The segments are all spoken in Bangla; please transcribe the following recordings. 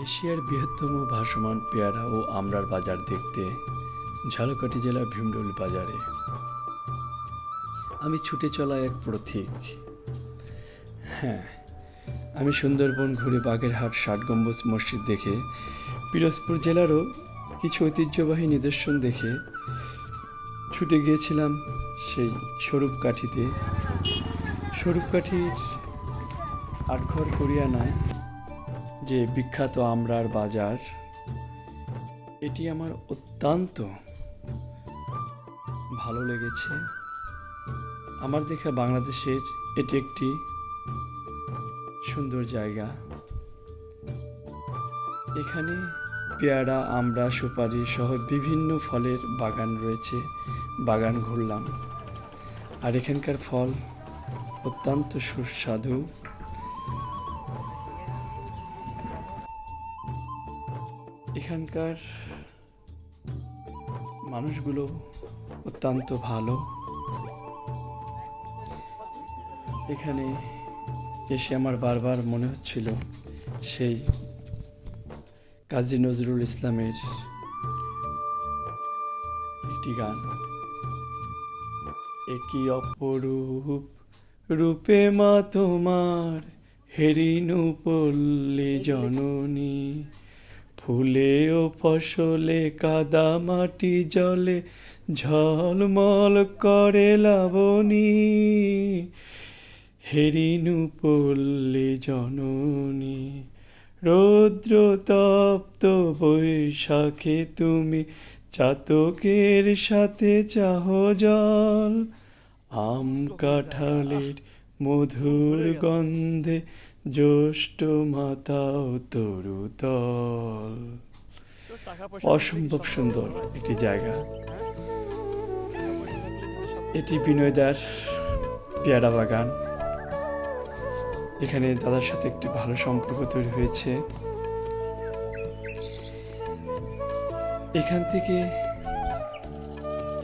এশিয়ার বৃহত্তম ভাসমান পেয়ারা ও আমড়ার বাজার দেখতে ঝালকাঠি জেলার ভীমরুল বাজারে আমি ছুটে চলা এক পথিক। হ্যাঁ, আমি সুন্দরবন ঘুরে বাগেরহাট ৬০ গম্বুজ মসজিদ দেখে পিরোজপুর জেলারও কিছু ঐতিহ্যবাহী নিদর্শন দেখে ছুটে গিয়েছিলাম সেই স্বরূপকাঠিতে। স্বরূপকাঠির আটঘর করিয়ানায় যে বিখ্যাত আমড়ার বাজার, এটি আমার অত্যন্ত ভালো লেগেছে। আমার দেখা বাংলাদেশের এটি একটি সুন্দর জায়গা। এখানে পেয়ারা, আমড়া, সুপারি সহ বিভিন্ন ফলের বাগান রয়েছে। বাগান ঘুরলাম, আর এখানকার ফল অত্যন্ত সুস্বাদু। এখানকার মানুষগুলো অত্যন্ত ভালো। এখানে এসে আমার বারবার মনে হচ্ছিল সেই কাজী নজরুল ইসলামের একটি গান, একই অপরূপ রূপে মা তোমার হেরিনু পল্লী জননী, ফুলে ও ফসলে কাদা মাটি জলে ঝলমল করে লাবণী, হেরিনু পল্লী জননী। রৌদ্র তপ্ত বৈশাখে তুমি চাতকের সাথে চাহ জল, আম কাঁঠালের মধুর গন্ধে জ্যৈষ্ঠ মাতাও তরুতল। অসম্ভব সুন্দর একটি জায়গা এটি। বিনয়দার পেয়ারা বাগান। এখানে দাদার সাথে একটি ভালো সম্পর্ক তৈরি হয়েছে। এখান থেকে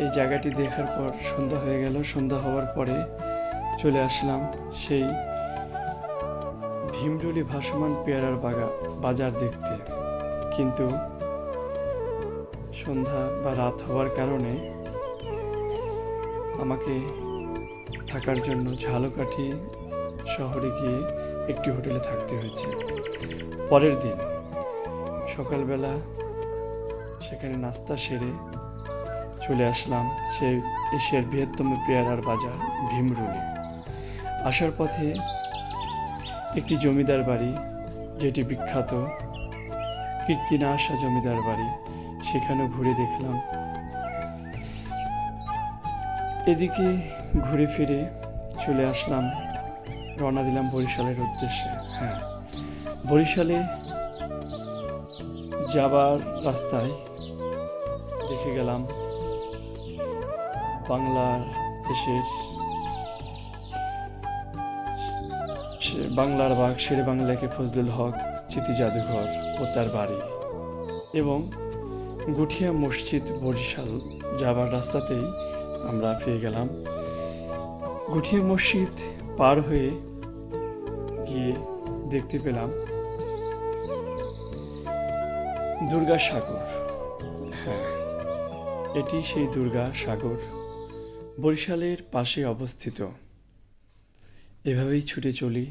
এই জায়গাটি দেখার পর সন্ধ্যা হয়ে গেল। সন্ধ্যা হওয়ার পরে চলে আসলাম সেই ভীমরুলি ভাসমান পেয়ারার বাজার দেখতে। কিন্তু সন্ধ্যা বা রাত হওয়ার কারণে আমাকে থাকার জন্য ঝালকাঠি শহরে গিয়ে একটি হোটেলে থাকতে হয়েছে। পরের দিন সকালবেলা সেখানে নাস্তা সেরে চলে আসলাম সেই এশিয়ার বৃহত্তম পেয়ারার বাজার ভীমরুলি। আসার পথে একটি জমিদার বাড়ি, যেটি বিখ্যাত কীর্তিনাশা জমিদার বাড়ি, সেখানেও ঘুরে দেখলাম। এদিকে ঘুরে ফিরে চলে আসলাম, রওনা দিলাম বরিশালের উদ্দেশ্যে। হ্যাঁ, বরিশালে যাবার রাস্তায় দেখে গেলাম বাংলার বাগ শেরে বাংলাকে ফজলুল হক স্মৃতি জাদুঘর ও তার বাড়ি, এবং গুঠিয়া মসজিদ। বরিশাল যাবার রাস্তাতেই আমরা পেয়ে গেলাম। গুঠিয়া মসজিদ পার হয়ে গিয়ে দেখতে পেলাম দুর্গা সাগর। হ্যাঁ, এটি সেই দুর্গা সাগর, বরিশালের পাশে অবস্থিত। এভাবেই ছুটে চলি।